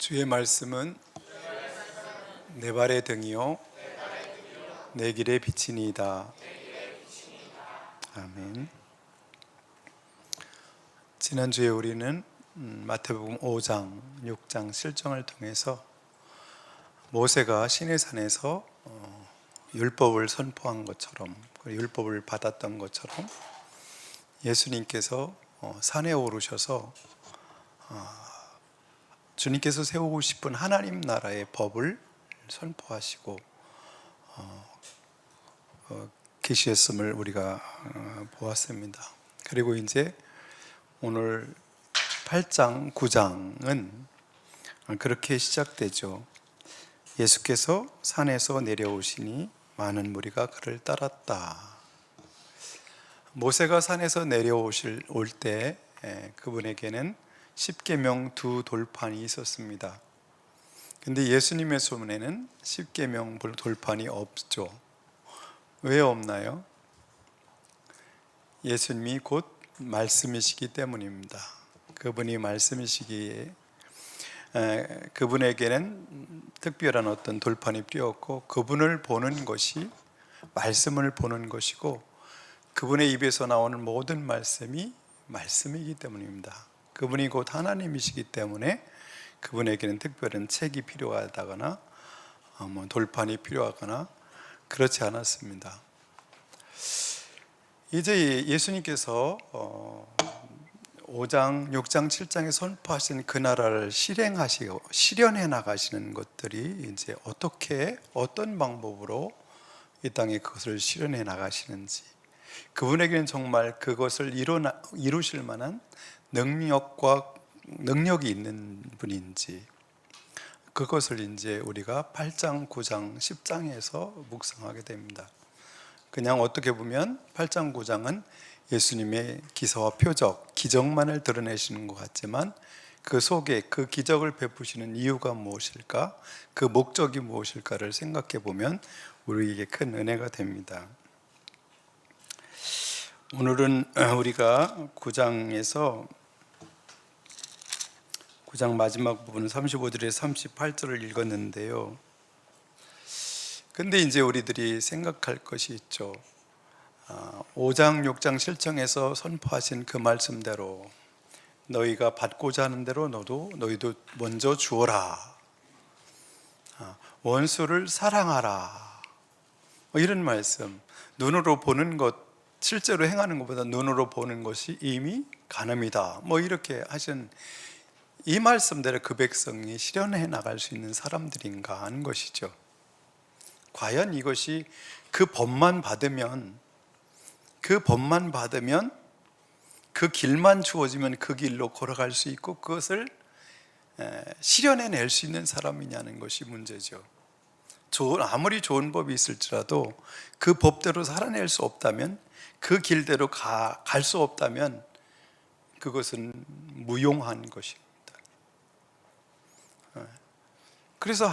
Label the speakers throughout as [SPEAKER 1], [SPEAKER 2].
[SPEAKER 1] 주의 말씀은 내 발의 등이요 내 길의 빛이니이다. 아멘. 지난주에 우리는 마태복음 5장, 6장 실정을 통해서 모세가 시내산에서 율법을 선포한 것처럼, 율법을 받았던 것처럼 예수님께서 산에 오르셔서 주님께서 세우고 싶은 하나님 나라의 법을 선포하시고 계시했음을 우리가 보았습니다. 그리고 이제 오늘 8장, 9장은 그렇게 시작되죠. 예수께서 산에서 내려오시니 많은 무리가 그를 따랐다. 모세가 산에서 올 때 그분에게는 십계명 두 돌판이 있었습니다. 근데 예수님의 소문에는 십계명 돌판이 없죠. 왜 없나요? 예수님이 곧 말씀이시기 때문입니다. 그분이 말씀이시기에 그분에게는 특별한 어떤 돌판이 필요 없고, 그분을 보는 것이 말씀을 보는 것이고, 그분의 입에서 나오는 모든 말씀이 말씀이기 때문입니다. 그분이 곧 하나님이시기 때문에 그분에게는 특별한 책이 필요하다거나 돌판이 필요하거나 그렇지 않았습니다. 이제 예수님께서 5장, 6장, 7장에 선포하신 그 나라를 실현해 나가시는 것들이 이제 어떤 방법으로 이 땅에 그것을 실현해 나가시는지, 그분에게는 정말 그것을 이루실 만한 능력이 있는 분인지, 그것을 이제 우리가 8장, 9장, 10장에서 묵상하게 됩니다. 그냥 어떻게 보면 8장, 9장은 예수님의 기사와 표적, 기적만을 드러내시는 것 같지만 그 속에 그 기적을 베푸시는 이유가 무엇일까, 그 목적이 무엇일까를 생각해 보면 우리에게 큰 은혜가 됩니다. 오늘은 우리가 9장 마지막 부분 35절에서 38절을 읽었는데요. 근데 이제 우리들이 생각할 것이 있죠. 5장, 6장 실정에서 선포하신 그 말씀대로 너희가 받고자 하는 대로 너희도 먼저 주어라. 원수를 사랑하라. 이런 말씀. 눈으로 보는 것, 실제로 행하는 것보다 눈으로 보는 것이 이미 간음이다. 이렇게 하신 이 말씀대로 그 백성이 실현해 나갈 수 있는 사람들인가 하는 것이죠. 과연 이것이 그 법만 받으면, 그 길만 주어지면 그 길로 걸어갈 수 있고 그것을 실현해 낼 수 있는 사람이냐는 것이 문제죠. 아무리 좋은 법이 있을지라도 그 법대로 살아낼 수 없다면, 그 길대로 갈 수 없다면 그것은 무용한 것입니다. 그래서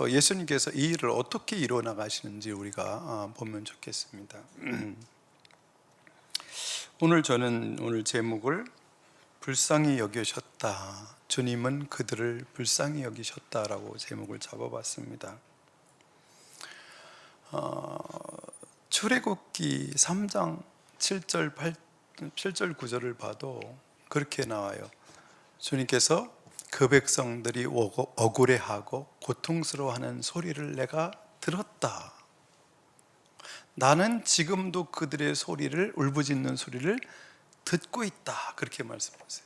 [SPEAKER 1] 예수님께서 이 일을 어떻게 이뤄나가시는지 우리가 보면 좋겠습니다. 오늘 제목을 불쌍히 여기셨다, 주님은 그들을 불쌍히 여기셨다라고 제목을 잡아봤습니다. 출애굽기 3장 7절 9절을 봐도 그렇게 나와요. 주님께서 그 백성들이 억울해하고 고통스러워하는 소리를 내가 들었다. 나는 지금도 그들의 소리를, 울부짖는 소리를 듣고 있다. 그렇게 말씀하세요.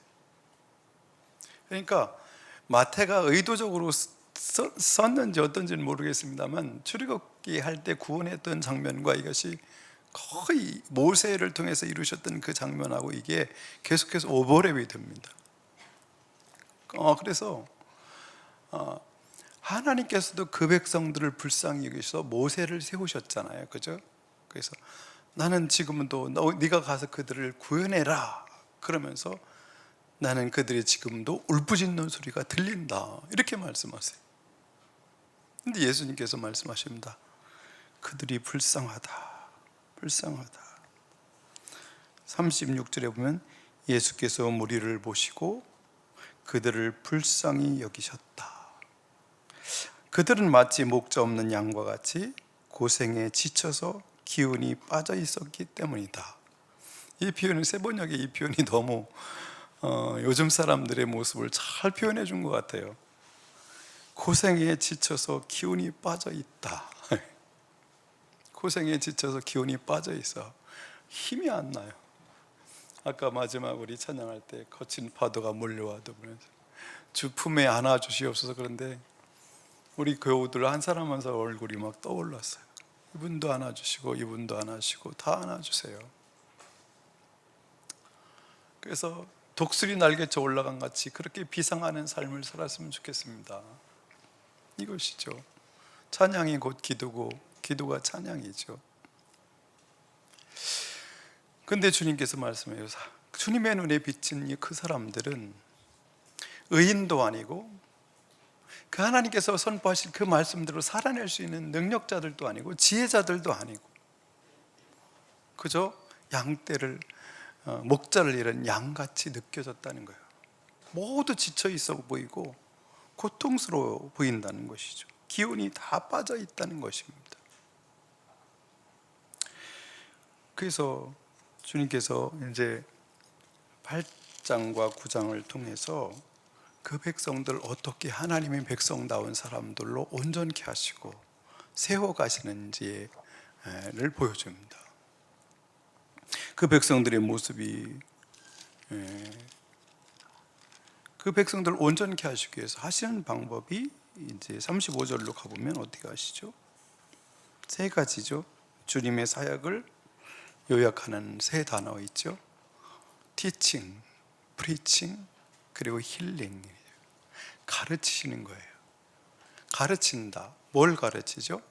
[SPEAKER 1] 그러니까 마태가 의도적으로 썼는지 어떤지는 모르겠습니다만 출애굽기 할 때 구원했던 장면과 이것이 거의 모세를 통해서 이루셨던 그 장면하고 이게 계속해서 오버랩이 됩니다. 그래서 하나님께서도 그 백성들을 불쌍히 여기셔서 모세를 세우셨잖아요, 그죠? 그래서 나는 지금도 네가 가서 그들을 구해내라 그러면서 나는 그들이 지금도 울부짖는 소리가 들린다, 이렇게 말씀하세요. 근데 예수님께서 말씀하십니다. 그들이 불쌍하다. 36절에 보면 예수께서 무리를 보시고 그들을 불쌍히 여기셨다. 그들은 마치 목자 없는 양과 같이 고생에 지쳐서 기운이 빠져 있었기 때문이다. 이 표현은 세번역의 이 표현이 너무 요즘 사람들의 모습을 잘 표현해 준 것 같아요. 고생에 지쳐서 기운이 빠져 있다. 고생에 지쳐서 기운이 빠져 있어. 힘이 안 나요. 아까 마지막 우리 찬양할 때 거친 파도가 몰려와도 주 품에 안아주시옵소서. 그런데 우리 교우들 한 사람 한 사람 얼굴이 막 떠올랐어요. 이분도 안아주시고 이분도 안아주시고 다 안아주세요. 그래서 독수리 날개쳐 올라간 같이 그렇게 비상하는 삶을 살았으면 좋겠습니다. 이것이죠. 찬양이 곧 기도고 기도가 찬양이죠. 근데 주님께서 말씀해요. 주님의 눈에 비친 그 사람들은 의인도 아니고 그 하나님께서 선포하신 그 말씀대로 살아낼 수 있는 능력자들도 아니고 지혜자들도 아니고 그저 양떼를 목자를 잃은 양같이 느껴졌다는 거예요. 모두 지쳐 있어 보이고 고통스러워 보인다는 것이죠. 기운이 다 빠져 있다는 것입니다. 그래서 주님께서 이제 8장과 9장을 통해서 그 백성들 어떻게 하나님의 백성다운 사람들로 온전케 하시고 세워가시는지를 보여줍니다. 그 백성들의 모습이 그 백성들을 온전케 하시기 위해서 하시는 방법이 이제 35절로 가보면 어떻게 하시죠? 세 가지죠. 주님의 사역을 요약하는 세 단어 있죠. teaching, preaching, 그리고 healing. 가르치시는 거예요. 가르친다. 뭘 가르치죠?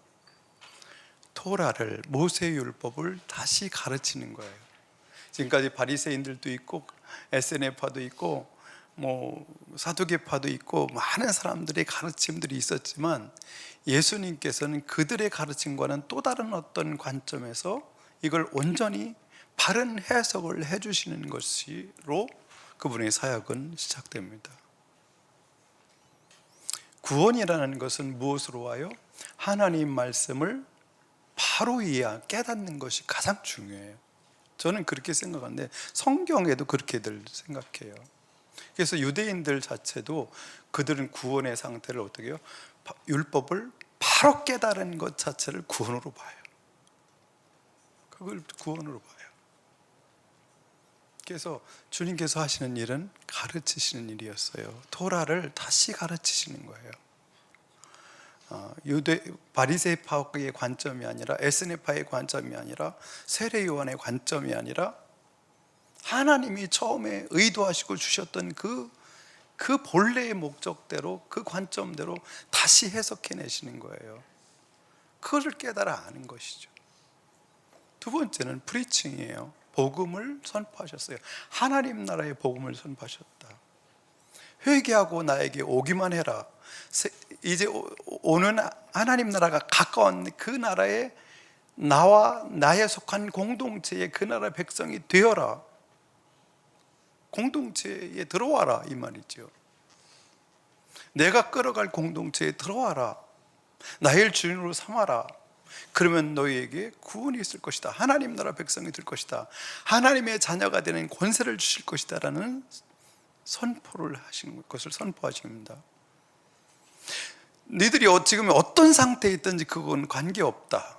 [SPEAKER 1] 토라를, 모세율법을 다시 가르치는 거예요. 지금까지 바리새인들도 있고 SNF파도 있고 사두개파도 있고 많은 사람들의 가르침들이 있었지만 예수님께서는 그들의 가르침과는 또 다른 어떤 관점에서 이걸 온전히 바른 해석을 해주시는 것으로 그분의 사역은 시작됩니다. 구원이라는 것은 무엇으로 와요? 하나님 말씀을 바로 깨닫는 것이 가장 중요해요. 저는 그렇게 생각하는데 성경에도 그렇게들 생각해요. 그래서 유대인들 자체도 그들은 구원의 상태를 어떻게 해요? 율법을 바로 깨달은 것 자체를 구원으로 봐요. 그걸 구원으로 봐요. 그래서 주님께서 하시는 일은 가르치시는 일이었어요. 토라를 다시 가르치시는 거예요. 바리새파의 관점이 아니라 에스네파의 관점이 아니라 세례 요한의 관점이 아니라 하나님이 처음에 의도하시고 주셨던 그 본래의 목적대로 그 관점대로 다시 해석해내시는 거예요. 그것을 깨달아 아는 것이죠. 두 번째는 프리칭이에요. 복음을 선포하셨어요. 하나님 나라의 복음을 선포하셨다. 회개하고 나에게 오기만 해라. 이제 오는 하나님 나라가 가까운 그 나라에 나와 나에 속한 공동체의 그 나라 백성이 되어라. 공동체에 들어와라 이 말이죠. 내가 끌어갈 공동체에 들어와라. 나의 주인으로 삼아라. 그러면 너희에게 구원이 있을 것이다. 하나님 나라 백성이 될 것이다. 하나님의 자녀가 되는 권세를 주실 것이다 라는 선포를 하시는 것을 선포하십니다. 너희들이 지금 어떤 상태에 있든지 그건 관계없다.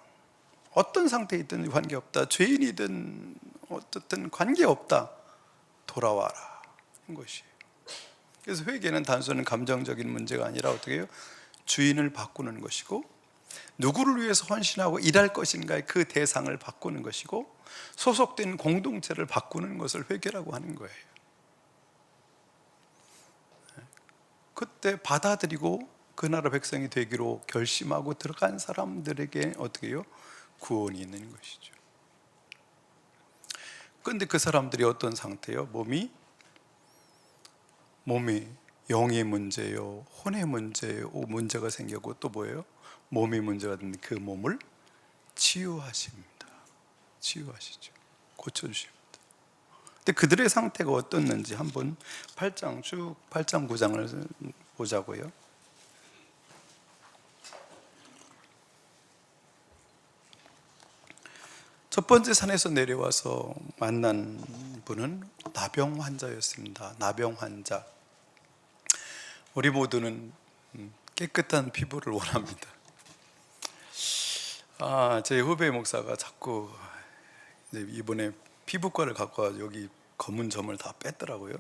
[SPEAKER 1] 어떤 상태에 있든지 관계없다. 죄인이든 어떻든 관계없다. 돌아와라 인 것이에요. 그래서 회개는 단순한 감정적인 문제가 아니라 어떻게 해요? 주인을 바꾸는 것이고 누구를 위해서 헌신하고 일할 것인가의 그 대상을 바꾸는 것이고 소속된 공동체를 바꾸는 것을 회개라고 하는 거예요. 그때 받아들이고 그 나라 백성이 되기로 결심하고 들어간 사람들에게 어떻게 해요? 구원이 있는 것이죠. 그런데 그 사람들이 어떤 상태예요? 몸이 영의 문제요, 혼의 문제요, 문제가 생기고 또 뭐예요? 몸이 문제가 되는데 그 몸을 치유하십니다. 치유하시죠. 고쳐주십니다. 근데 그들의 상태가 어떻는지 한번 8장 9장을 보자고요. 첫 번째 산에서 내려와서 만난 분은 나병 환자였습니다. 나병 환자. 우리 모두는 깨끗한 피부를 원합니다. 제 후배 목사가 자꾸 이번에 피부과를 갖고 와서 여기 검은 점을 다 뺐더라고요.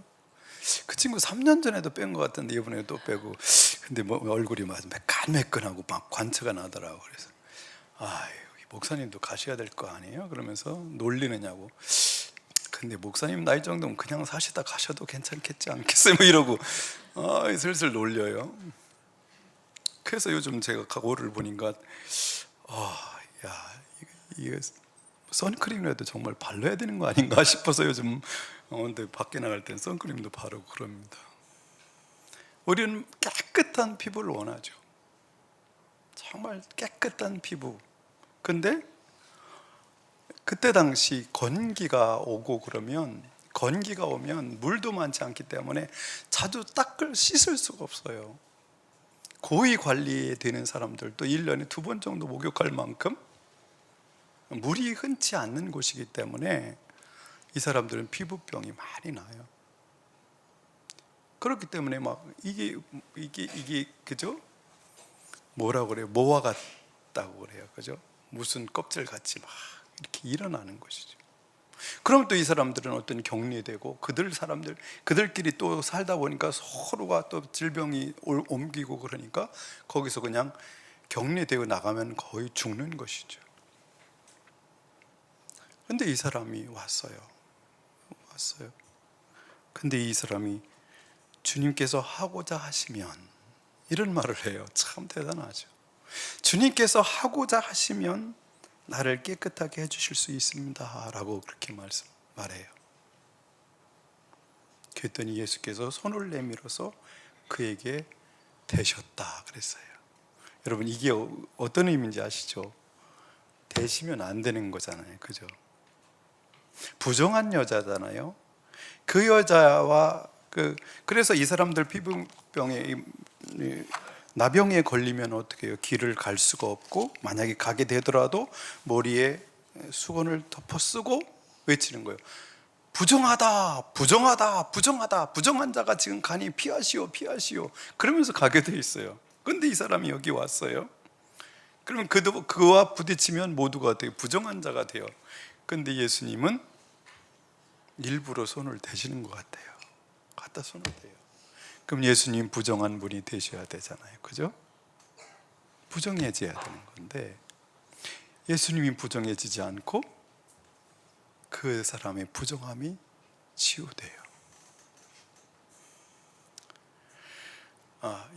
[SPEAKER 1] 그 친구 3년 전에도 뺀 것 같은데 이번에 또 빼고, 근데 뭐 얼굴이 막 매끈매끈하고 막 관처가 나더라고. 그래서 목사님도 가셔야 될 거 아니에요? 그러면서 놀리느냐고. 근데 목사님 나이 정도면 그냥 사시다 가셔도 괜찮겠지 않겠어요? 뭐 이러고 슬슬 놀려요. 그래서 요즘 제가 거울을 보니까 이거 선크림이라도 정말 발라야 되는 거 아닌가 싶어서 요즘 근데 밖에 나갈 땐 선크림도 바르고 그럽니다. 우리는 깨끗한 피부를 원하죠. 정말 깨끗한 피부. 근데 그때 당시 건기가 오고 그러면, 건기가 오면 물도 많지 않기 때문에 자주 씻을 수가 없어요. 고위 관리되는 사람들도 1년에 2번 정도 목욕할 만큼 물이 흔치 않는 곳이기 때문에 이 사람들은 피부병이 많이 나요. 그렇기 때문에 막 이게 그죠? 뭐라고 그래요? 모와 같다고 그래요. 그죠? 무슨 껍질 같이 막 이렇게 일어나는 것이죠. 그럼 또 이 사람들은 어떤 격리되고, 그들끼리 또 살다 보니까 서로가 또 질병이 옮기고 그러니까 거기서 그냥 격리되고 나가면 거의 죽는 것이죠. 근데 이 사람이 왔어요. 근데 이 사람이 주님께서 하고자 하시면, 이런 말을 해요. 참 대단하죠. 주님께서 하고자 하시면 나를 깨끗하게 해주실 수 있습니다 라고 그렇게 말해요. 그랬더니 예수께서 손을 내밀어서 그에게 대셨다 그랬어요. 여러분, 이게 어떤 의미인지 아시죠? 대시면 안 되는 거잖아요. 그죠? 부정한 여자잖아요. 그 여자와 그래서 이 사람들 피부병에, 나병에 걸리면 어떻게 해요? 길을 갈 수가 없고, 만약에 가게 되더라도 머리에 수건을 덮어 쓰고 외치는 거예요. 부정하다, 부정하다, 부정하다, 부정한 자가 지금 가니 피하시오, 피하시오. 그러면서 가게 돼 있어요. 근데 이 사람이 여기 왔어요. 그러면 그와 부딪히면 모두가 어떻게 부정한 자가 돼요. 근데 예수님은 일부러 손을 대시는 것 같아요. 갖다 손을 대요. 그럼 예수님 부정한 분이 되셔야 되잖아요. 그죠? 부정해져야 되는 건데 예수님이 부정해지지 않고 그 사람의 부정함이 치유돼요.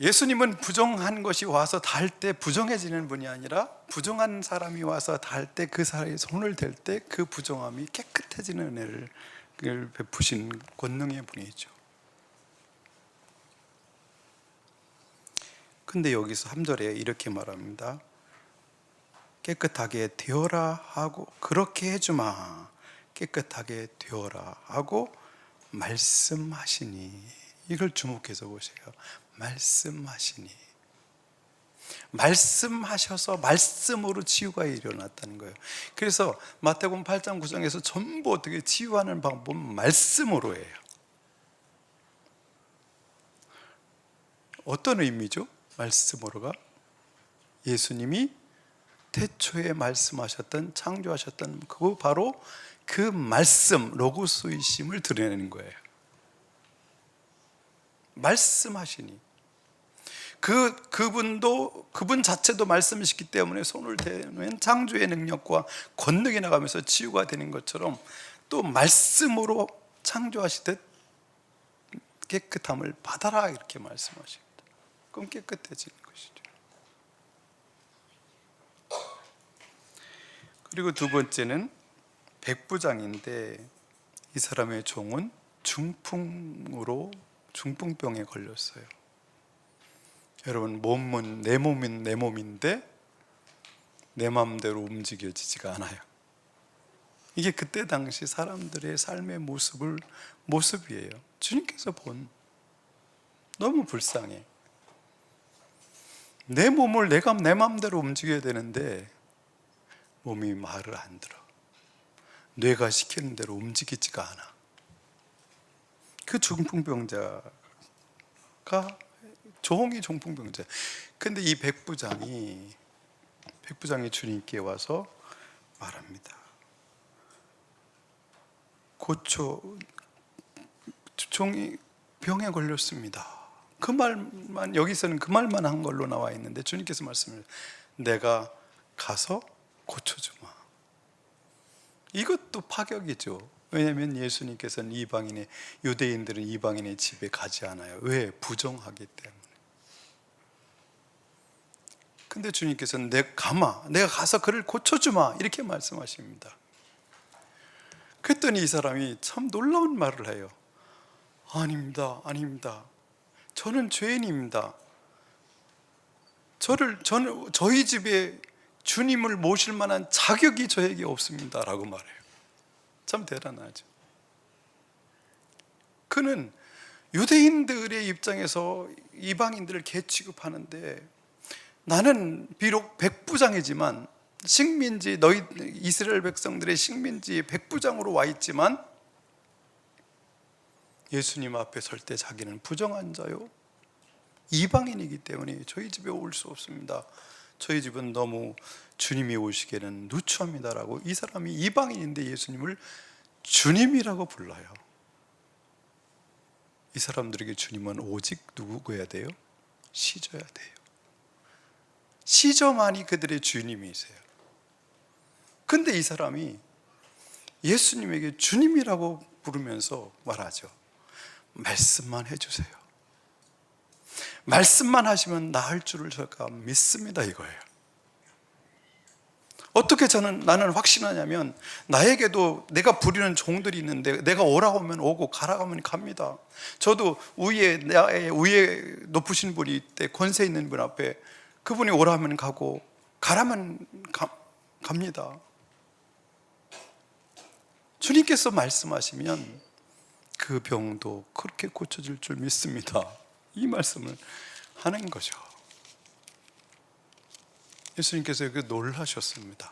[SPEAKER 1] 예수님은 부정한 것이 와서 닿을 때 부정해지는 분이 아니라, 부정한 사람이 와서 닿을 때, 그 사람이 손을 댈 때 그 부정함이 깨끗해지는 은혜를 베푸신 권능의 분이죠. 근데 여기서 3절에 이렇게 말합니다. 깨끗하게 되어라 하고, 그렇게 해주마, 깨끗하게 되어라 하고 말씀하시니. 이걸 주목해서 보세요. 말씀하시니. 말씀하셔서 말씀으로 치유가 일어났다는 거예요. 그래서 마태복음 8장 9장에서 전부 어떻게 치유하는 방법은 말씀으로 해요. 어떤 의미죠? 말씀으로가 예수님이 태초에 말씀하셨던, 창조하셨던 바로 그 말씀, 로고스이심을 드러내는 거예요. 말씀하시니. 그분 자체도 말씀이시기 때문에 손을 대면 창조의 능력과 권능이 나가면서 치유가 되는 것처럼, 또 말씀으로 창조하시듯 깨끗함을 받아라 이렇게 말씀하십니다. 그럼 깨끗해지는 것이죠. 그리고 두 번째는 백부장인데, 이 사람의 종은 중풍병에 걸렸어요. 여러분, 몸은 내 몸인데 내 마음대로 움직여지지가 않아요. 이게 그때 당시 사람들의 삶의 모습이에요. 주님께서 본, 너무 불쌍해. 내 몸을 내가 내 마음대로 움직여야 되는데 몸이 말을 안 들어. 뇌가 시키는 대로 움직이지가 않아. 그 중풍병자가 종이 중풍병자. 근데 이 백부장이 주님께 와서 말합니다. 종이 병에 걸렸습니다. 그 말만, 여기서는 그 말만 한 걸로 나와 있는데 주님께서 말씀을, 내가 가서 고쳐주마. 이것도 파격이죠. 왜냐하면 예수님께서는 유대인들은 이방인의 집에 가지 않아요. 왜? 부정하기 때문에. 근데 주님께서는 내가 가서 그를 고쳐주마, 이렇게 말씀하십니다. 그랬더니 이 사람이 참 놀라운 말을 해요. 아닙니다, 아닙니다. 저는 죄인입니다. 저희 집에 주님을 모실 만한 자격이 저에게 없습니다, 라고 말해요. 참 대단하죠. 그는 유대인들의 입장에서 이방인들을 개 취급하는데, 나는 비록 백부장이지만, 식민지, 너희 이스라엘 백성들의 식민지 백부장으로 와 있지만 예수님 앞에 설 때 자기는 부정한 자요, 이방인이기 때문에 저희 집에 올 수 없습니다. 저희 집은 너무 주님이 오시기에는 누추합니다라고, 이 사람이 이방인인데 예수님을 주님이라고 불러요. 이 사람들에게 주님은 오직 누구여야 돼요? 시저야 돼요. 시저만이 그들의 주님이세요. 근데 이 사람이 예수님에게 주님이라고 부르면서 말하죠. 말씀만 해주세요. 말씀만 하시면 나을 줄을 제가 믿습니다, 이거예요. 어떻게 나는 확신하냐면, 나에게도 내가 부리는 종들이 있는데 내가 오라고 하면 오고 가라고 하면 갑니다. 저도 위에 높으신 분이 있대, 권세 있는 분 앞에 그분이 오라 하면 가고 가라면 갑니다. 주님께서 말씀하시면 그 병도 그렇게 고쳐질 줄 믿습니다, 이 말씀을 하는 거죠. 예수님께서 여기 놀라셨습니다.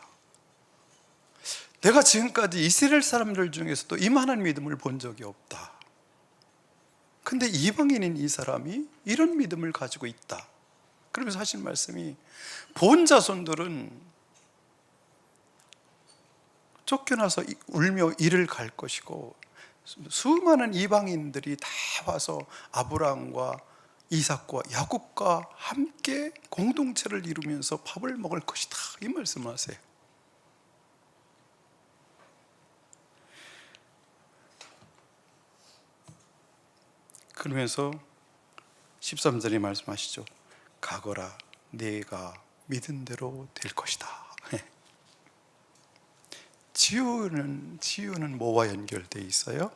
[SPEAKER 1] 내가 지금까지 이스라엘 사람들 중에서도 이만한 믿음을 본 적이 없다. 근데 이방인인 이 사람이 이런 믿음을 가지고 있다. 그러면서 하신 말씀이, 본 자손들은 쫓겨나서 울며 이를 갈 것이고, 수많은 이방인들이 다 와서 아브라함과 이삭과 야곱과 함께 공동체를 이루면서 밥을 먹을 것이다, 이 말씀을 하세요. 그러면서 13절에 말씀하시죠. 가거라, 네가 믿은 대로 될 것이다. 치유는 뭐와 연결되어 있어요?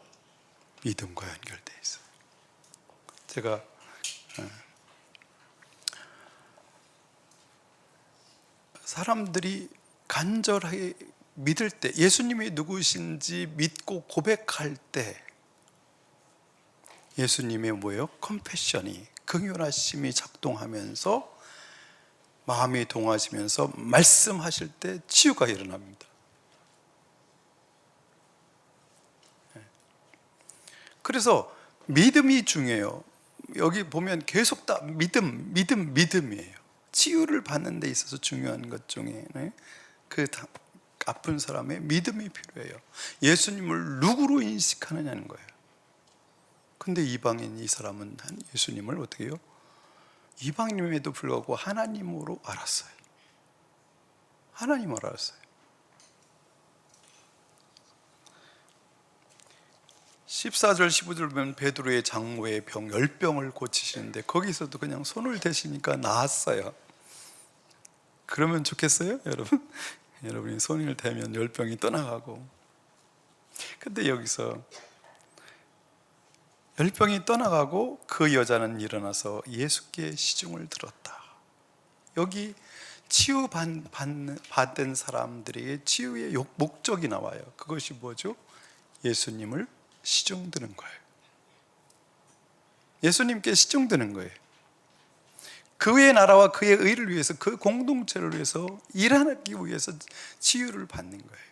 [SPEAKER 1] 믿음과 연결되어 있어요. 제가 사람들이 간절하게 믿을 때, 예수님이 누구신지 믿고 고백할 때, 예수님의 뭐예요? 컴패션이, 긍휼하심이 작동하면서 마음이 동하시면서 말씀하실 때 치유가 일어납니다. 그래서 믿음이 중요해요. 여기 보면 계속 다 믿음이에요. 치유를 받는 데 있어서 중요한 것 중에 그 아픈 사람의 믿음이 필요해요. 예수님을 누구로 인식하느냐는 거예요. 근데 이방인 이 사람은 예수님을 어떻게 해요? 이방인임에도 불구하고 하나님으로 알았어요. 하나님으로 알았어요. 14절 15절 보면 베드로의 장모의 병 10병을 고치시는데, 거기서도 그냥 손을 대시니까 나았어요. 그러면 좋겠어요, 여러분? 여러분이 손을 대면 10병이 떠나가고. 근데 여기서 10병이 떠나가고 그 여자는 일어나서 예수께 시중을 들었다. 여기 치유받은 사람들에게 치유의 목적이 나와요. 그것이 뭐죠? 예수님을 시중드는 거예요. 예수님께 시중드는 거예요. 그의 나라와 그의 의를 위해서, 그 공동체를 위해서 일하기 위해서 치유를 받는 거예요.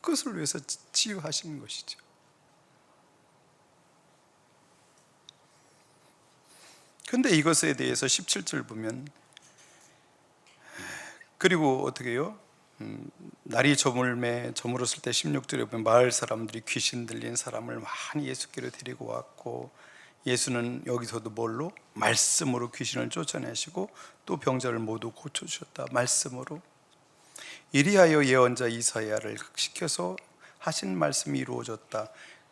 [SPEAKER 1] 그것을 위해서 치유하시는 것이죠. 근데 이것에 대해서 17절 보면, 그리고 어떻게 해요? 날이 저물었을 때 16절에 보면 마을 사람들이 귀신 들린 사람을 많이 예수께로 데리고 왔고, 예수는 여기서도 뭘로? 말씀으로 귀신을 쫓아내시고 또 병자를 모두 고쳐주셨다. 말씀으로. 이리하여 예언자 이사야를 시켜서 하신 말씀이 이루어졌다.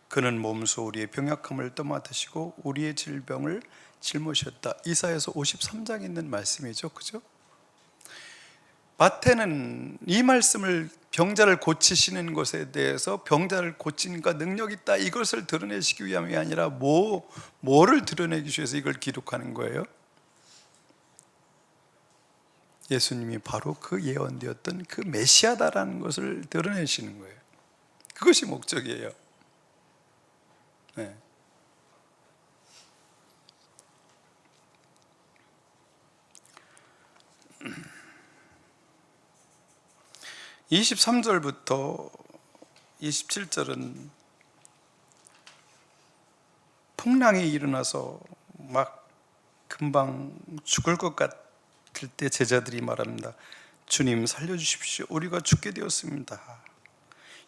[SPEAKER 1] 그는 몸소 우리의 병약함을 떠맡으시고 우리의 질병을 짊으셨다. 이사야서 53장에 있는 말씀이죠, 그죠? 마태는 이 말씀을, 병자를 고치시는 것에 대해서 병자를 고치니까 능력이 있다, 이것을 드러내시기 위함이 아니라 뭐를 드러내기 위해서 이걸 기록하는 거예요? 예수님이 바로 그 예언되었던 그 메시아다라는 것을 드러내시는 거예요. 그것이 목적이에요. 네. 23절부터 27절은 풍랑이 일어나서 막 금방 죽을 것 같을 때 제자들이 말합니다. 주님 살려주십시오. 우리가 죽게 되었습니다.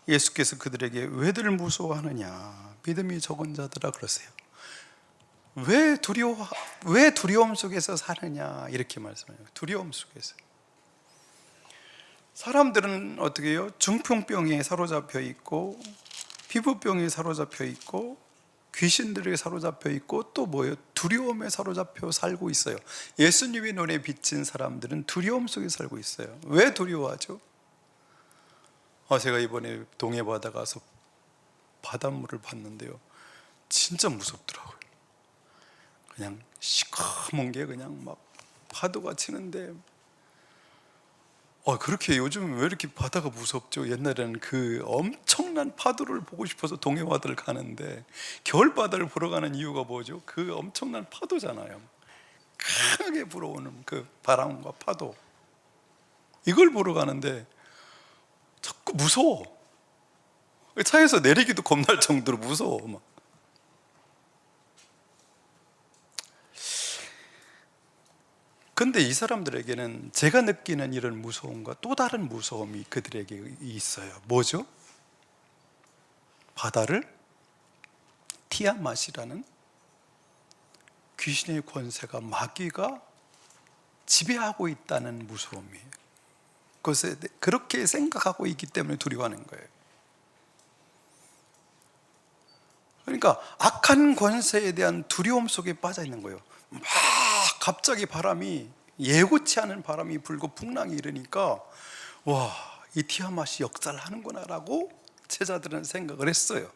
[SPEAKER 1] 예수께서 그들에게 왜들 무서워하느냐, 믿음이 적은 자들아 그러세요. 왜 두려움 속에서 사느냐, 이렇게 말씀해요. 두려움 속에서. 사람들은 어떻게 해요? 중풍병에 사로잡혀 있고, 피부병에 사로잡혀 있고, 귀신들에 사로잡혀 있고, 또 뭐예요? 두려움에 사로잡혀 살고 있어요. 예수님의 눈에 비친 사람들은 두려움 속에 살고 있어요. 왜 두려워하죠? 제가 이번에 동해 바다 가서 바닷물을 봤는데요, 진짜 무섭더라고요. 그냥 시커먼 게 그냥 막 파도가 치는데, 그렇게 요즘 왜 이렇게 바다가 무섭죠? 옛날에는 그 엄청난 파도를 보고 싶어서 동해 바다를 가는데, 겨울 바다를 보러 가는 이유가 뭐죠? 그 엄청난 파도잖아요. 강하게 불어오는 그 바람과 파도, 이걸 보러 가는데 자꾸 무서워. 차에서 내리기도 겁날 정도로 무서워. 막. 근데 이 사람들에게는 제가 느끼는 이런 무서움과 또 다른 무서움이 그들에게 있어요. 뭐죠? 바다를 티아맛이라는 귀신의 권세가, 마귀가 지배하고 있다는 무서움이에요. 그것에 그렇게 생각하고 있기 때문에 두려워하는 거예요. 그러니까 악한 권세에 대한 두려움 속에 빠져 있는 거예요. 막 갑자기 바람이, 예고치 않은 바람이 불고 풍랑이 일으니까, 와, 이 티아맛이 역사를 하는구나 라고 제자들은 생각을 했어요.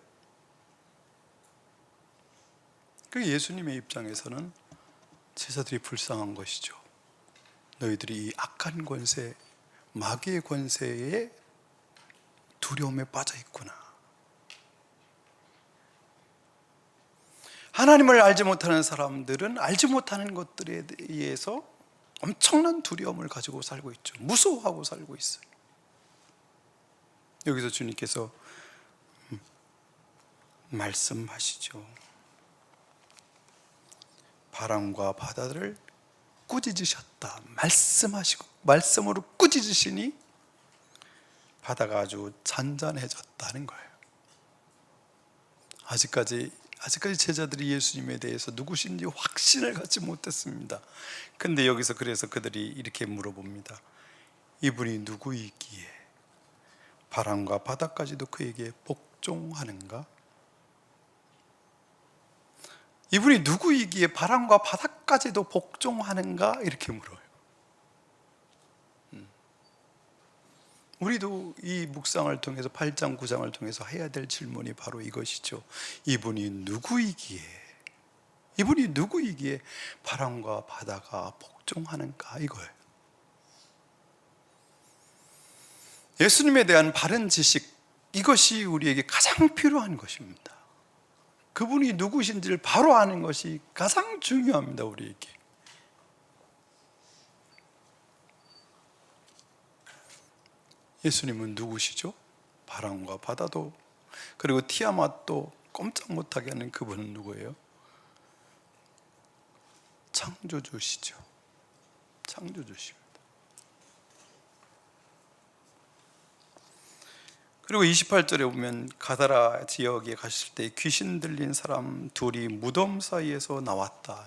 [SPEAKER 1] 그 예수님의 입장에서는 제자들이 불쌍한 것이죠. 너희들이 이 악한 권세, 마귀의 권세에 두려움에 빠져 있구나. 하나님을 알지 못하는 사람들은 알지 못하는 것들에 의해서 엄청난 두려움을 가지고 살고 있죠. 무서워하고 살고 있어요. 여기서 주님께서 말씀하시죠. 바람과 바다를 꾸짖으셨다. 말씀하시고, 말씀으로 꾸짖으시니 바다가 아주 잔잔해졌다는 거예요. 아직까지 제자들이 예수님에 대해서 누구신지 확신을 갖지 못했습니다. 근데 여기서 그래서 그들이 이렇게 물어봅니다. 이분이 누구이기에 바람과 바다까지도 그에게 복종하는가? 이분이 누구이기에 바람과 바다까지도 복종하는가? 이렇게 물어요. 우리도 이 묵상을 통해서 8장 9장을 통해서 해야 될 질문이 바로 이것이죠. 이분이 누구이기에 바람과 바다가 복종하는가, 이거예요. 예수님에 대한 바른 지식, 이것이 우리에게 가장 필요한 것입니다. 그분이 누구신지를 바로 아는 것이 가장 중요합니다, 우리에게. 예수님은 누구시죠? 바람과 바다도 그리고 티아맛도 꼼짝 못하게 하는 그분은 누구예요? 창조주시죠. 창조주십니다. 그리고 28절에 보면 가다라 지역에 가실 때 귀신 들린 사람 둘이 무덤 사이에서 나왔다.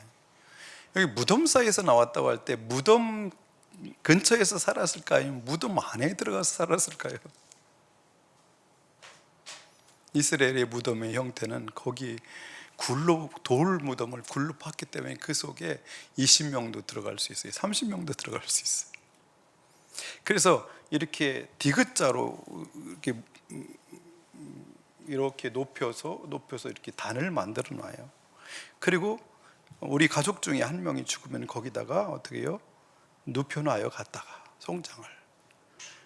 [SPEAKER 1] 여기 무덤 사이에서 나왔다고 할 때 무덤 근처에서 살았을까요? 아니면 무덤 안에 들어가서 살았을까요? 이스라엘의 무덤의 형태는 거기 돌 무덤을 굴로 팠기 때문에 그 속에 20명도 들어갈 수 있어요. 30명도 들어갈 수 있어요. 그래서 이렇게 디귿자로 이렇게 높여서 이렇게 단을 만들어 놔요. 그리고 우리 가족 중에 한 명이 죽으면 거기다가 어떻게 해요? 눕혀놔요. 갔다가 송장을.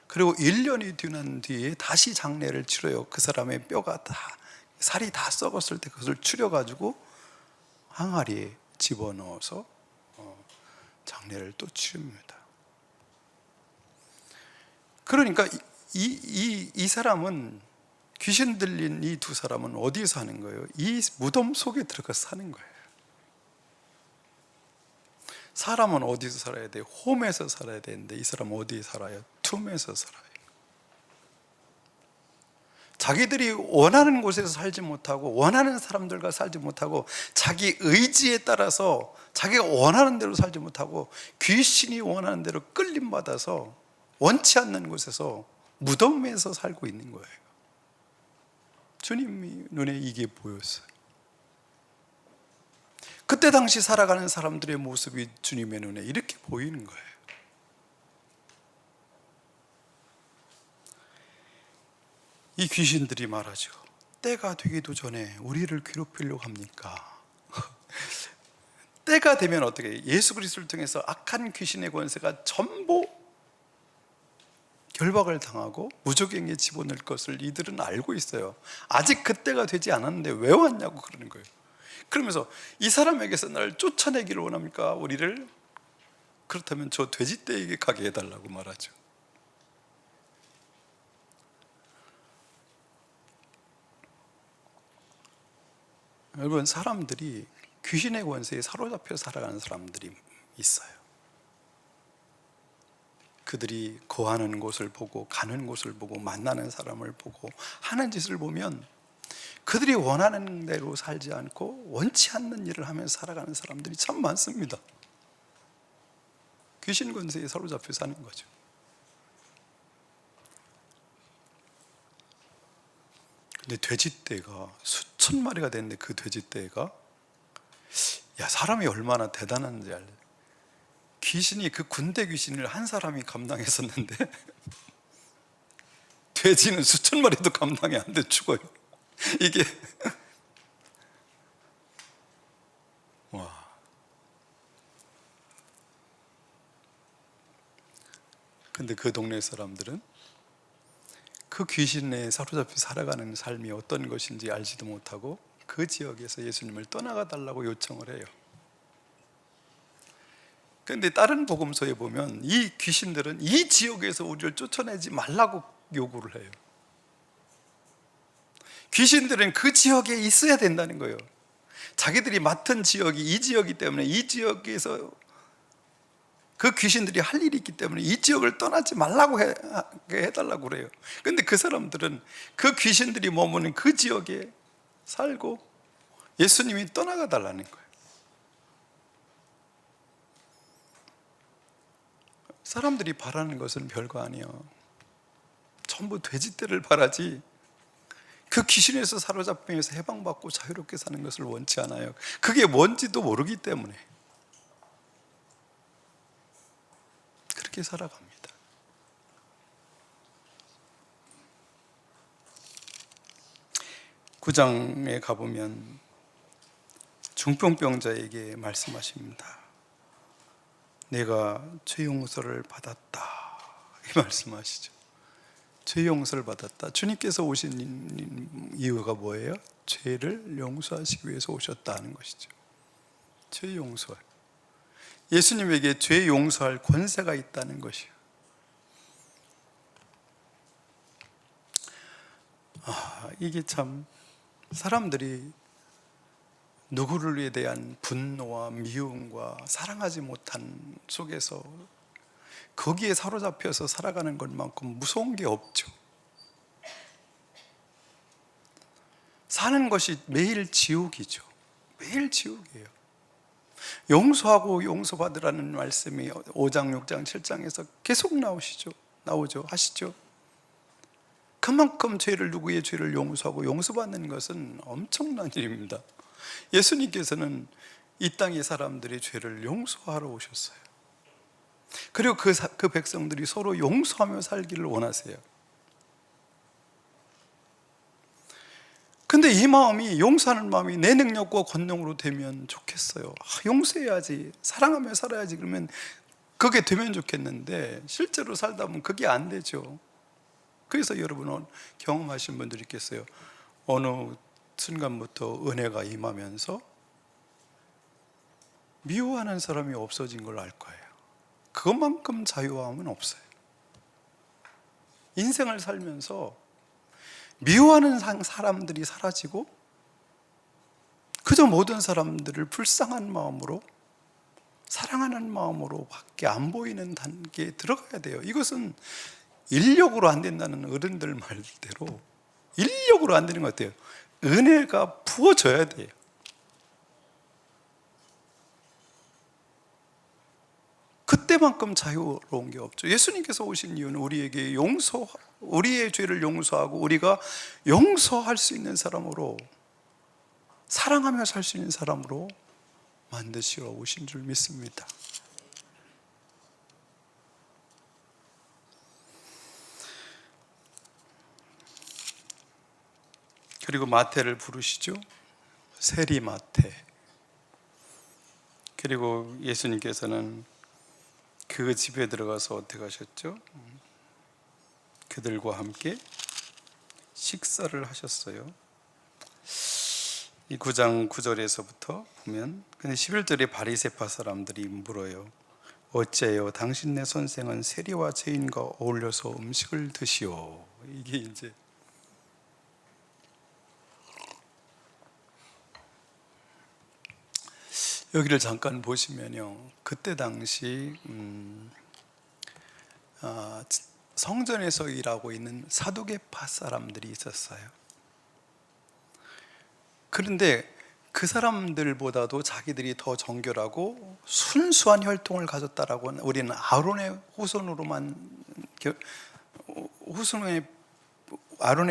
[SPEAKER 1] 그리고 1년이 지난 뒤에 다시 장례를 치러요. 그 사람의 뼈가 다 살이 다 썩었을 때 그것을 추려가지고 항아리에 집어넣어서 장례를 또 치릅니다. 그러니까 이 사람은, 귀신 들린 이 두 사람은 어디서 사는 거예요? 이 무덤 속에 들어가서 사는 거예요. 사람은 어디서 살아야 돼요? 홈에서 살아야 되는데 이 사람은 어디에 살아요? 툼에서 살아요. 자기들이 원하는 곳에서 살지 못하고 원하는 사람들과 살지 못하고 자기 의지에 따라서 자기가 원하는 대로 살지 못하고 귀신이 원하는 대로 끌림받아서 원치 않는 곳에서 무덤에서 살고 있는 거예요. 주님이 눈에 이게 보였어요. 그때 당시 살아가는 사람들의 모습이 주님의 눈에 이렇게 보이는 거예요. 이 귀신들이 말하죠. 때가 되기도 전에 우리를 괴롭히려고 합니까? 때가 되면 어떻게 해요? 예수 그리스도를 통해서 악한 귀신의 권세가 전부 결박을 당하고 무적행에 집어넣을 것을 이들은 알고 있어요. 아직 그때가 되지 않았는데 왜 왔냐고 그러는 거예요. 그러면서 이 사람에게서 나를 쫓아내기를 원합니까? 우리를? 그렇다면 저 돼지떼에게 가게 해달라고 말하죠. 여러분, 사람들이 귀신의 권세에 사로잡혀 살아가는 사람들이 있어요. 그들이 거하는 곳을 보고 가는 곳을 보고 만나는 사람을 보고 하는 짓을 보면 그들이 원하는 대로 살지 않고 원치 않는 일을 하면서 살아가는 사람들이 참 많습니다. 귀신 권세에 사로잡혀 사는 거죠. 근데 돼지떼가 수천 마리가 됐는데 그 돼지떼가 사람이 얼마나 대단한지 알죠? 귀신이, 그 군대 귀신을 한 사람이 감당했었는데 돼지는 수천 마리도 감당이 안 돼 죽어요. 이게 와. 근데 그 동네 사람들은 그 귀신에 사로잡혀 살아가는 삶이 어떤 것인지 알지도 못하고 그 지역에서 예수님을 떠나가 달라고 요청을 해요. 그런데 다른 복음서에 보면 이 귀신들은 이 지역에서 우리를 쫓아내지 말라고 요구를 해요. 귀신들은 그 지역에 있어야 된다는 거예요. 자기들이 맡은 지역이 이 지역이기 때문에 이 지역에서 그 귀신들이 할 일이 있기 때문에 이 지역을 떠나지 말라고 해달라고 그래요. 그런데 그 사람들은 그 귀신들이 머무는 그 지역에 살고 예수님이 떠나가 달라는 거예요. 사람들이 바라는 것은 별거 아니에요. 전부 돼지떼를 바라지 그 귀신에서 사로잡히면서 해방받고 자유롭게 사는 것을 원치 않아요. 그게 뭔지도 모르기 때문에 그렇게 살아갑니다. 구장에 가보면 중풍병자에게 말씀하십니다. 내가 죄 용서를 받았다, 이 말씀하시죠. 죄 용서를 받았다. 주님께서 오신 이유가 뭐예요? 죄를 용서하시기 위해서 오셨다는 것이죠. 죄 용서. 예수님에게 죄 용서할 권세가 있다는 것이에요. 이게 참 사람들이 누구를 대한 분노와 미움과 사랑하지 못한 속에서 거기에 사로잡혀서 살아가는 것만큼 무서운 게 없죠. 사는 것이 매일 지옥이죠. 매일 지옥이에요. 용서하고 용서받으라는 말씀이 5장, 6장, 7장에서 계속 나오죠. 하시죠. 그만큼 누구의 죄를 용서하고 용서받는 것은 엄청난 일입니다. 예수님께서는 이 땅의 사람들의 죄를 용서하러 오셨어요. 그리고 그 백성들이 서로 용서하며 살기를 원하세요. 근데 이 마음이, 용서하는 마음이 내 능력과 권능으로 되면 좋겠어요. 용서해야지, 사랑하며 살아야지, 그러면 그게 되면 좋겠는데 실제로 살다 보면 그게 안 되죠. 그래서 여러분은 경험하신 분들이 있겠어요. 어느 순간부터 은혜가 임하면서 미워하는 사람이 없어진 걸 알 거예요. 그것만큼 자유함은 없어요. 인생을 살면서 미워하는 사람들이 사라지고 그저 모든 사람들을 불쌍한 마음으로, 사랑하는 마음으로 밖에 안 보이는 단계에 들어가야 돼요. 이것은 인력으로 안 된다는 어른들 말대로 인력으로 안 되는 것 같아요. 은혜가 부어져야 돼요. 그때만큼 자유로운 게 없죠. 예수님께서 오신 이유는 우리에게 우리의 죄를 용서하고 우리가 용서할 수 있는 사람으로, 사랑하며 살 수 있는 사람으로 만드시러 오신 줄 믿습니다. 그리고 마태를 부르시죠. 세리 마태. 그리고 예수님께서는 그 집에 들어가서 어떻게 하셨죠? 그들과 함께 식사를 하셨어요. 이 9장 9절에서부터 보면, 근데 11절에 바리새파 사람들이 물어요. 어째요 당신네 선생은 세리와 죄인과 어울려서 음식을 드시오. 이게 이제 여기를 잠깐 보시면요, 그때 당시 성전에서 일하고 있는 사두개파 사람들이 있었어요. 그런데 그 사람들보다도 자기들이 더 정결하고 순수한 혈통을 가졌다라고 하는, 우리는 아론의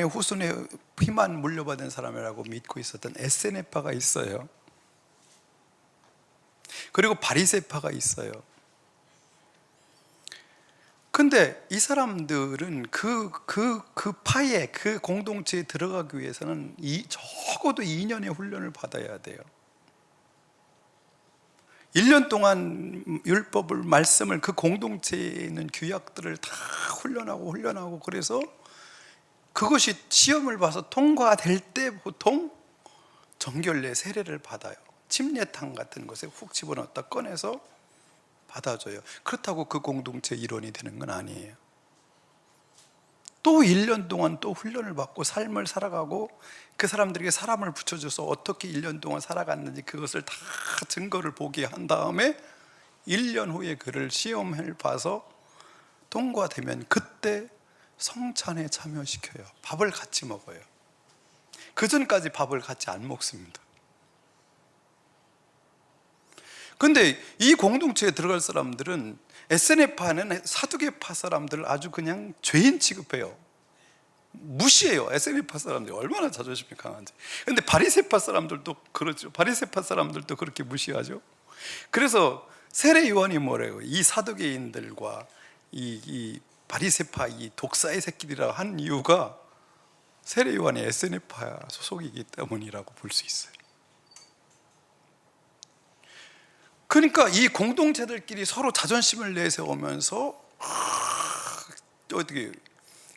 [SPEAKER 1] 후손의 피만 물려받은 사람이라고 믿고 있었던 에세네파가 있어요. 그리고 바리새파가 있어요. 근데 이 사람들은 그 파에, 그 공동체에 들어가기 위해서는 적어도 2년의 훈련을 받아야 돼요. 1년 동안 율법을, 말씀을, 그 공동체에 있는 규약들을 다 훈련하고 그래서 그것이 시험을 봐서 통과될 때 보통 정결례 세례를 받아요. 침례탕 같은 것에 훅 집어넣었다 꺼내서 받아줘요. 그렇다고 그 공동체 일원이 되는 건 아니에요. 또 1년 동안 또 훈련을 받고 삶을 살아가고, 그 사람들에게 사람을 붙여줘서 어떻게 1년 동안 살아갔는지 그것을 다 증거를 보게 한 다음에 1년 후에 그를 시험을 봐서 통과되면 그때 성찬에 참여시켜요. 밥을 같이 먹어요. 그 전까지 밥을 같이 안 먹습니다. 근데 이 공동체에 들어갈 사람들은, 에세네파는 사두개파 사람들을 아주 그냥 죄인 취급해요. 무시해요. 에세네파 사람들이 얼마나 자존심이 강한지. 근데 바리새파 사람들도 그렇죠. 바리새파 사람들도 그렇게 무시하죠. 그래서 세례 요한이 뭐래요? 이 사두개인들과 이 바리새파, 이 독사의 새끼들이라 한 이유가 세례 요한이 에세네파 소속이기 때문이라고 볼 수 있어요. 그러니까 이 공동체들끼리 서로 자존심을 내세우면서 어떻게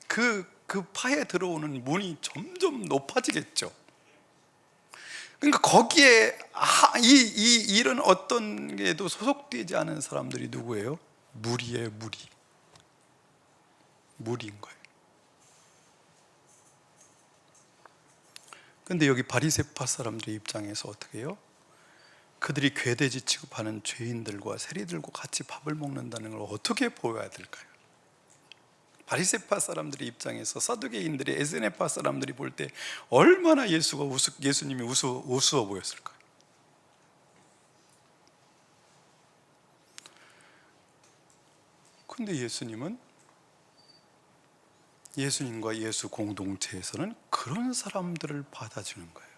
[SPEAKER 1] 그 파에 들어오는 문이 점점 높아지겠죠. 그러니까 거기에 이런 어떤 게도 소속되지 않은 사람들이 누구예요? 무리예요. 무리인 거예요. 근데 여기 바리새파 사람들의 입장에서 어떻게 해요? 그들이 괴돼지 취급하는 죄인들과 세리들과 같이 밥을 먹는다는 걸 어떻게 보여야 될까요? 바리새파 사람들의 입장에서 사두개인들이, 에세네파 사람들이 볼 때 얼마나 예수님이 우스워 보였을까요? 근데 예수님과 예수 공동체에서는 그런 사람들을 받아주는 거예요.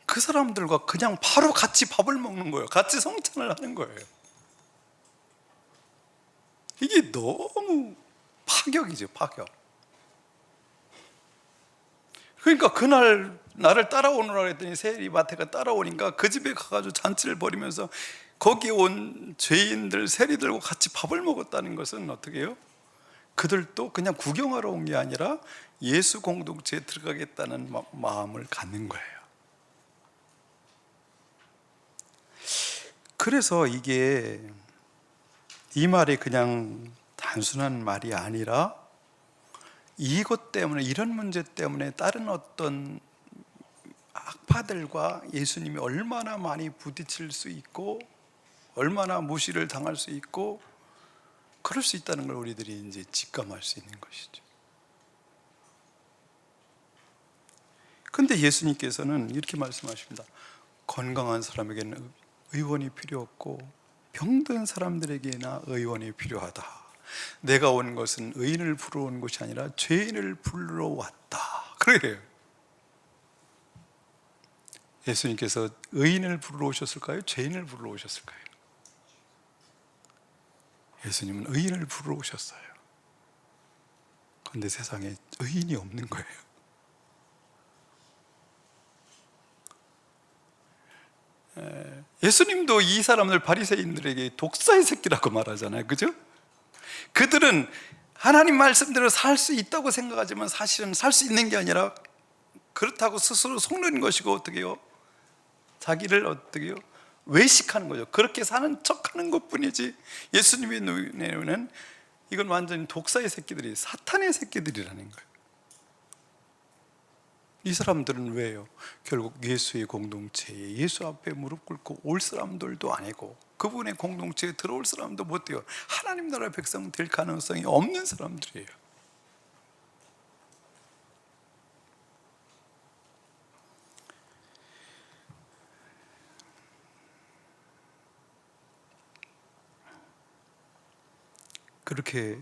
[SPEAKER 1] 그 사람들과 그냥 바로 같이 밥을 먹는 거예요. 같이 성찬을 하는 거예요. 이게 너무 파격이죠, 파격. 그러니까 그날 나를 따라오느라 했더니 세리마태가 따라오니까 그 집에 가가지고 잔치를 벌이면서 거기 온 죄인들, 세리들과 같이 밥을 먹었다는 것은 어떻게 해요? 그들도 그냥 구경하러 온 게 아니라 예수 공동체에 들어가겠다는 마음을 갖는 거예요. 그래서 이게 이 말이 그냥 단순한 말이 아니라 이것 때문에, 이런 문제 때문에 다른 어떤 악파들과 예수님이 얼마나 많이 부딪힐 수 있고 얼마나 무시를 당할 수 있고 그럴 수 있다는 걸 우리들이 이제 직감할 수 있는 것이죠. 근데 예수님께서는 이렇게 말씀하십니다. 건강한 사람에게는 의원이 필요 없고 병든 사람들에게나 의원이 필요하다. 내가 온 것은 의인을 부르러 온 것이 아니라 죄인을 부르러 왔다. 그래요. 예수님께서 의인을 부르러 오셨을까요? 죄인을 부르러 오셨을까요? 예수님은 의인을 부르러 오셨어요. 그런데 세상에 의인이 없는 거예요. 예수님도 이 사람들 바리새인들에게 독사의 새끼라고 말하잖아요. 그죠? 그들은 하나님 말씀대로 살 수 있다고 생각하지만 사실은 살 수 있는 게 아니라 그렇다고 스스로 속는 것이고 어떻게 해요? 자기를 어떻게 해요? 외식하는 거죠. 그렇게 사는 척하는 것뿐이지 예수님의 눈에는 이건 완전히 독사의 새끼들이, 사탄의 새끼들이라는 거예요. 이 사람들은 왜요? 결국 예수의 공동체에 예수 앞에 무릎 꿇고 올 사람들도 아니고 그분의 공동체에 들어올 사람도 못 돼요. 하나님 나라 백성 될 가능성이 없는 사람들이에요. 그렇게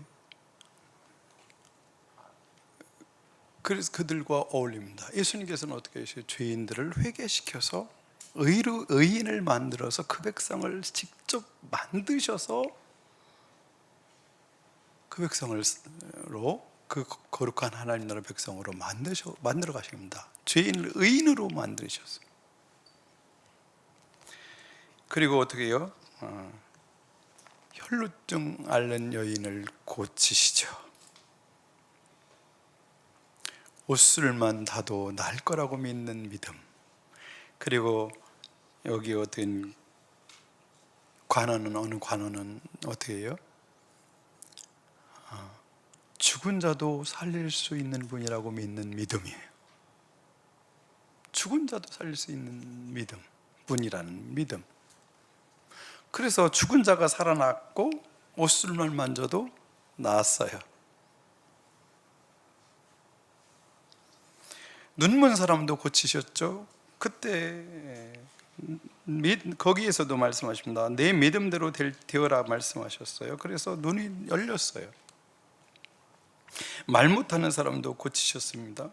[SPEAKER 1] 그래서 그들과 어울립니다. 예수님께서는 어떻게 하셔요? 죄인들을 회개시켜서 의인을 만들어서 그 백성을 직접 만드셔서 그 백성으로 그 거룩한 하나님 나라 백성으로 만들어 가십니다. 죄인을 의인으로 만드셨어요. 그리고 어떻게 해요? 혈루증 앓는 여인을 고치시죠. 옷술만 닿아도 날 거라고 믿는 믿음. 그리고 여기 어떤 어느 관원은 어떻게 해요? 죽은 자도 살릴 수 있는 분이라고 믿는 믿음이에요. 죽은 자도 살릴 수 있는 믿음, 분이라는 믿음. 그래서 죽은 자가 살아났고 옷술만 만져도 나았어요. 눈먼 사람도 고치셨죠. 그때 거기에서도 말씀하십니다. 내 믿음대로 되어라 말씀하셨어요. 그래서 눈이 열렸어요. 말 못하는 사람도 고치셨습니다.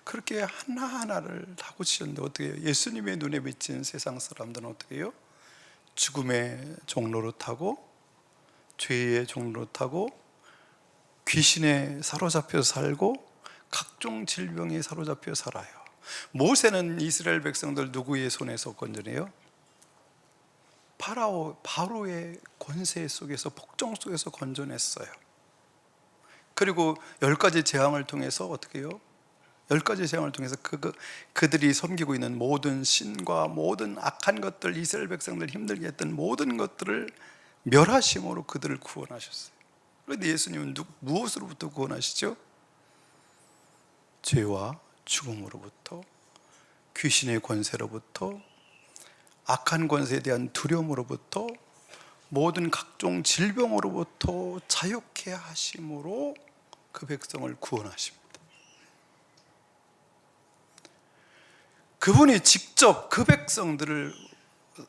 [SPEAKER 1] 그렇게 하나하나를 다 고치셨는데 어떻게 해요? 예수님의 눈에 비친 세상 사람들은 어떻게 해요? 죽음의 종로로 타고 죄의 종로로 타고 귀신에 사로잡혀 살고 각종 질병에 사로잡혀 살아요. 모세는 이스라엘 백성들 누구의 손에서 건져내요? 바로의 권세 속에서, 복종 속에서 건져냈어요. 그리고 10가지 재앙을 통해서 어떻게 해요? 10가지 재앙을 통해서 그들이 섬기고 있는 모든 신과 모든 악한 것들, 이스라엘 백성들 힘들게 했던 모든 것들을 멸하심으로 그들을 구원하셨어요. 그런데 예수님은 무엇으로부터 구원하시죠? 죄와 죽음으로부터, 귀신의 권세로부터, 악한 권세에 대한 두려움으로부터, 모든 각종 질병으로부터 자유케 하심으로 그 백성을 구원하십니다. 그분이 직접 그 백성들을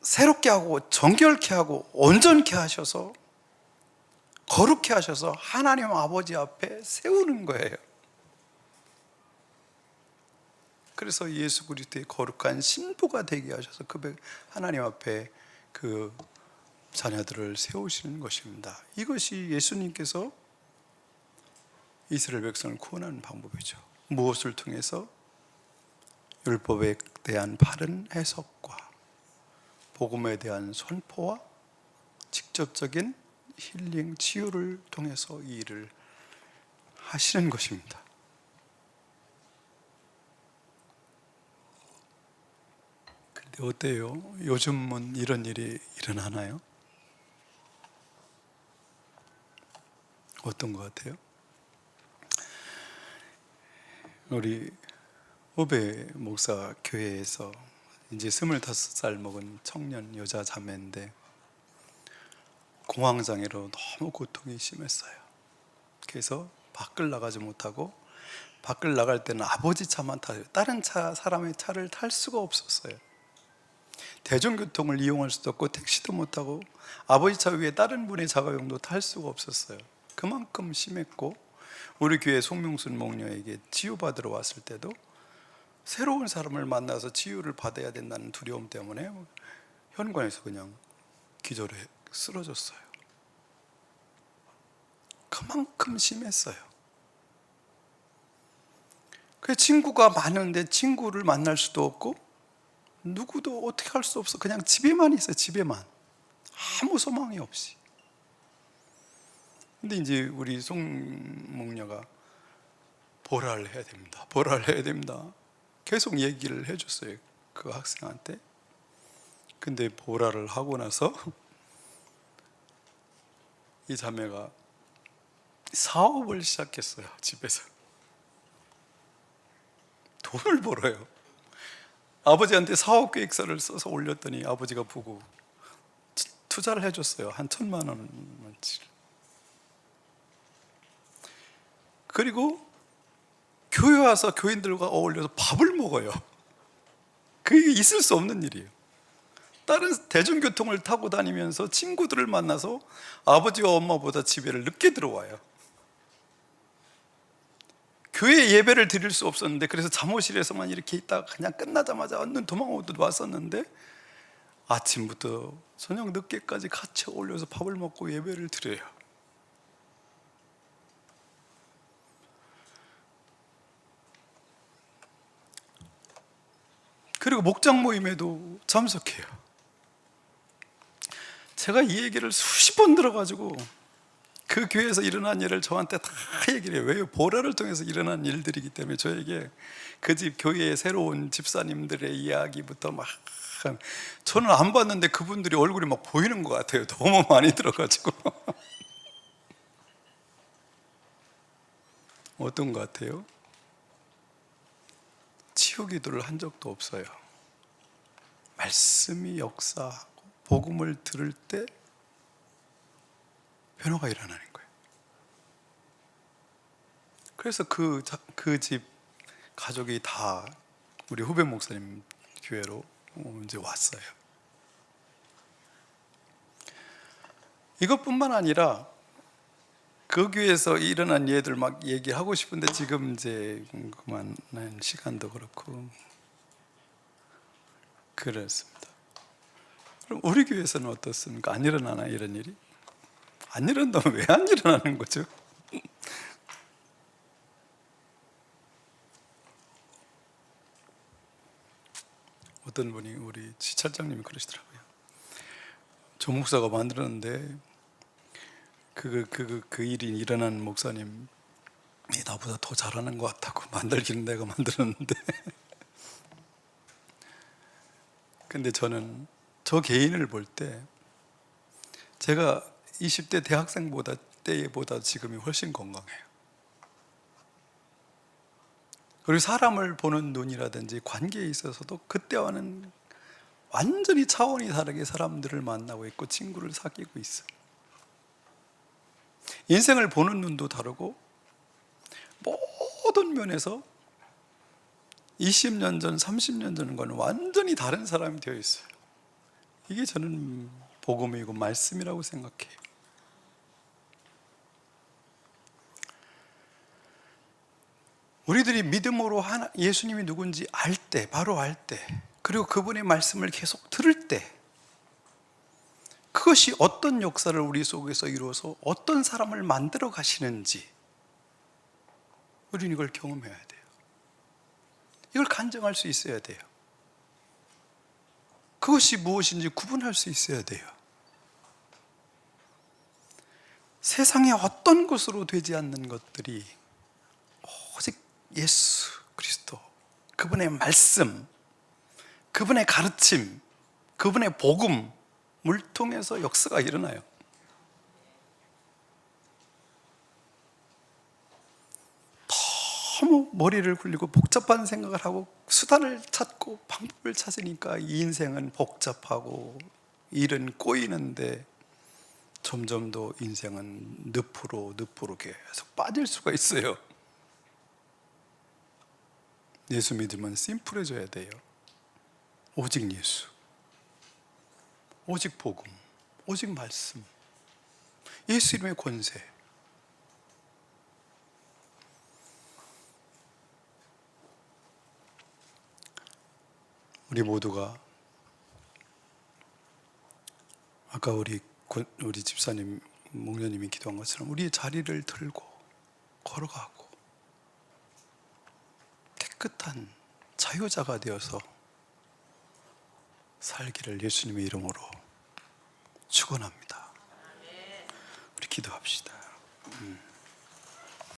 [SPEAKER 1] 새롭게 하고 정결케 하고 온전케 하셔서 거룩케 하셔서 하나님 아버지 앞에 세우는 거예요. 그래서 예수 그리스도의 거룩한 신부가 되게 하셔서 하나님 앞에 그 자녀들을 세우시는 것입니다. 이것이 예수님께서 이스라엘 백성을 구원하는 방법이죠. 무엇을 통해서? 율법에 대한 바른 해석과 복음에 대한 선포와 직접적인 힐링, 치유를 통해서 이 일을 하시는 것입니다. 근데 어때요? 요즘은 이런 일이 일어나나요? 어떤 것 같아요? 우리 후배 목사 교회에서 이제 25살 먹은 청년 여자 자매인데 공황장애로 너무 고통이 심했어요. 그래서 밖을 나가지 못하고, 밖을 나갈 때는 아버지 차만 타요. 다른 사람의 차를 탈 수가 없었어요. 대중교통을 이용할 수도 없고 택시도 못 타고 아버지 차 위에 다른 분의 자가용도 탈 수가 없었어요. 그만큼 심했고, 우리 교회 송명순 목녀에게 치유받으러 왔을 때도 새로운 사람을 만나서 치유를 받아야 된다는 두려움 때문에 현관에서 그냥 기절해 쓰러졌어요. 그만큼 심했어요. 그 친구가 많은데 친구를 만날 수도 없고 누구도 어떻게 할 수 없어. 그냥 집에만 있어요. 집에만. 아무 소망이 없이. 근데 이제 우리 송목녀가 보라를 해야 됩니다. 보라를 해야 됩니다. 계속 얘기를 해줬어요. 그 학생한테. 근데 보라를 하고 나서 이 자매가 사업을 시작했어요. 집에서. 돈을 벌어요. 아버지한테 사업 계획서를 써서 올렸더니 아버지가 보고 투자를 해줬어요. 한 1,000만 원어치. 그리고 교회 와서 교인들과 어울려서 밥을 먹어요. 그게 있을 수 없는 일이에요. 다른 대중교통을 타고 다니면서 친구들을 만나서 아버지와 엄마보다 집에를 늦게 들어와요. 교회 예배를 드릴 수 없었는데, 그래서 잠옷실에서만 이렇게 있다가 그냥 끝나자마자 얼른 도망오듯 왔었는데, 아침부터 저녁 늦게까지 같이 어울려서 밥을 먹고 예배를 드려요. 그리고 목장 모임에도 참석해요. 제가 이 얘기를 수십 번 들어가지고 그 교회에서 일어난 일을 저한테 다 얘기를 해요. 왜요? 보라를 통해서 일어난 일들이기 때문에 저에게 그 집 교회의 새로운 집사님들의 이야기부터 막, 저는 안 봤는데 그분들이 얼굴이 막 보이는 것 같아요. 너무 많이 들어가지고. 어떤 것 같아요? 치유 기도를 한 적도 없어요. 말씀이 역사하고 복음을 들을 때 변화가 일어나는 거예요. 그래서 그 집 가족이 다 우리 후배 목사님 교회로 이제 왔어요. 이것뿐만 아니라 그 교회에서 일어난 예들 막 얘기하고 싶은데 지금 이제 그만한 시간도 그렇고 그렇습니다. 그럼 우리 교회에서는 어떻습니까? 안 일어나나 이런 일이? 안 일어난다면 왜 안 일어나는 거죠? 어떤 분이 우리 지찰장님이 그러시더라고요. 조 목사가 만들었는데 그 일이 일어난 목사님이 나보다 더 잘하는 것 같다고. 만들기는 내가 만들었는데. 근데 저는 저 개인을 볼 때 제가 20대 대학생보다 때보다 지금이 훨씬 건강해요. 그리고 사람을 보는 눈이라든지 관계에 있어서도 그때와는 완전히 차원이 다르게 사람들을 만나고 있고 친구를 사귀고 있어요. 인생을 보는 눈도 다르고 모든 면에서 20년 전, 30년 전과는 완전히 다른 사람이 되어 있어요. 이게 저는 복음이고 말씀이라고 생각해요. 우리들이 믿음으로 예수님이 누군지 알 때, 바로 알 때, 그리고 그분의 말씀을 계속 들을 때, 그것이 어떤 역사를 우리 속에서 이루어서 어떤 사람을 만들어 가시는지 우리는 이걸 경험해야 돼요. 이걸 간증할 수 있어야 돼요. 그것이 무엇인지 구분할 수 있어야 돼요. 세상의 어떤 것으로 되지 않는 것들이 오직 예수 그리스도, 그분의 말씀, 그분의 가르침, 그분의 복음을 통해서 역사가 일어나요. 너무 머리를 굴리고 복잡한 생각을 하고 수단을 찾고 방법을 찾으니까 이 인생은 복잡하고 일은 꼬이는데 점점 더 인생은 늪으로 계속 빠질 수가 있어요. 예수 믿으면 심플해져야 돼요. 오직 예수, 오직 복음, 오직 말씀, 예수 이름의 권세. 우리 모두가 아까 우리 집사님, 목녀님이 기도한 것처럼 우리의 자리를 들고 걸어가고 깨끗한 자유자가 되어서 살기를 예수님의 이름으로 축원합니다. 우리 기도합시다.